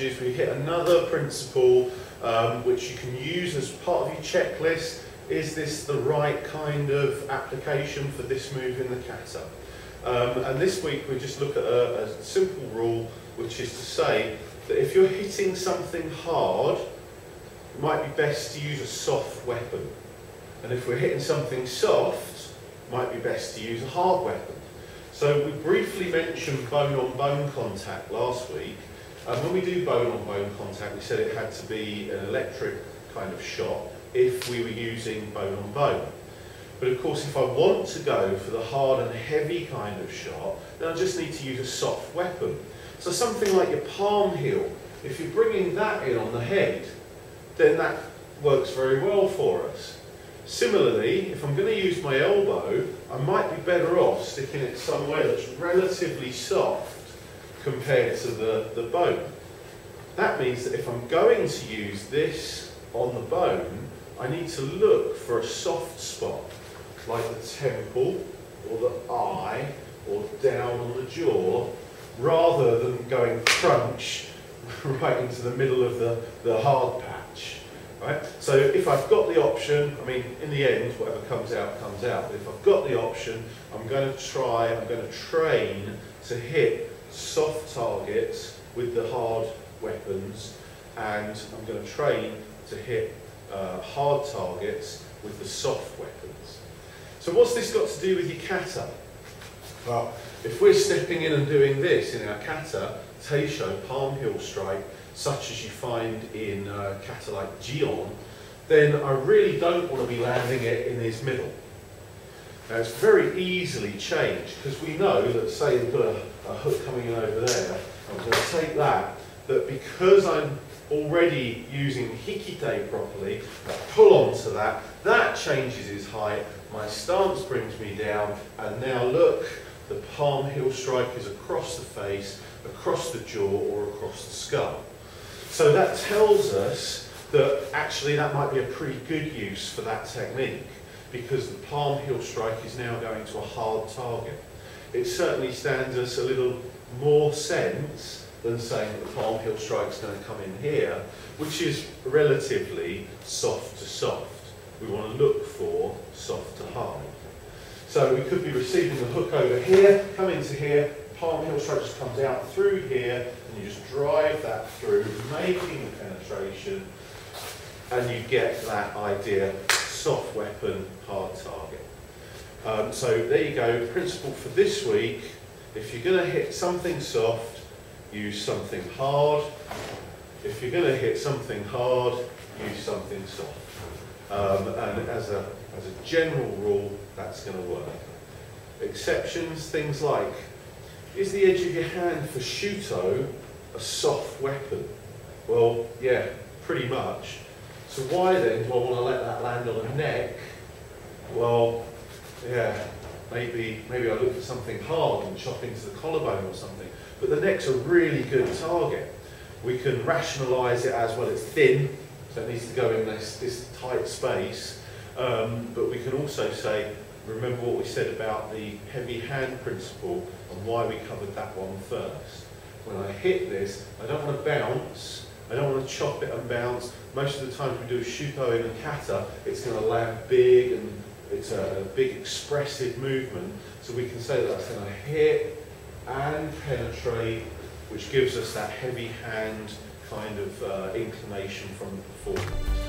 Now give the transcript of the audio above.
Strategies, we hit another principle which you can use as part of your checklist. Is this the right kind of application for this move in the kata? And this week we just look at a simple rule, which is to say that if you're hitting something hard, it might be best to use a soft weapon. And if we're hitting something soft, it might be best to use a hard weapon. So we briefly mentioned bone-on-bone contact last week. When we do bone-on-bone contact, we said it had to be an electric kind of shot if we were using bone-on-bone. But of course, if I want to go for the hard and heavy kind of shot, then I just need to use a soft weapon. So something like your palm heel, if you're bringing that in on the head, then that works very well for us. Similarly, if I'm going to use my elbow, I might be better off sticking it somewhere that's relatively soft compared to the bone. That means that if I'm going to use this on the bone, I need to look for a soft spot, like the temple, or the eye, or down on the jaw, rather than going crunch right into the middle of the hard patch. Right? So if I've got the option, I mean, in the end, whatever comes out, comes out. But if I've got the option, I'm going to train to hit soft targets with the hard weapons, and I'm going to train to hit hard targets with the soft weapons. So what's this got to do with your kata? Well, if we're stepping in and doing this in our kata, teisho, palm heel strike, such as you find in kata like Jion, then I really don't want to be landing it in his middle. Now it's very easily changed, because we know that, say you've got a hook coming in over there, I'm going to take that because I'm already using hikite properly, I pull onto that, that changes his height, my stance brings me down, and now look, the palm heel strike is across the face, across the jaw, or across the skull. So that tells us that actually that might be a pretty good use for that technique, because the palm heel strike is now going to a hard target. It certainly stands us a little more sense than saying that the palm heel strike is going to come in here, which is relatively soft to soft. We want to look for soft to hard. So we could be receiving the hook over here, come into here, palm heel strike just comes out through here, and you just drive that through, making the penetration, and you get that idea, soft weapon, hard target. So there you go, principle for this week. If you're going to hit something soft, use something hard. If you're going to hit something hard, use something soft. And as a general rule, that's going to work. Exceptions, things like, is the edge of your hand for shuto a soft weapon? Well, yeah, pretty much. So why then do I want to let that land on the neck? Well, yeah, maybe I look for something hard and chop into the collarbone or something. But the neck's a really good target. We can rationalise it as, well, it's thin, so it needs to go in this tight space. But we can also say, remember what we said about the heavy hand principle and why we covered that one first. When I hit this, I don't want to bounce, I don't want to chop it and bounce. Most of the times we do a shuto in a kata, it's going to land big and it's a big expressive movement. So we can say that that's going to hit and penetrate, which gives us that heavy hand kind of inclination from the performance.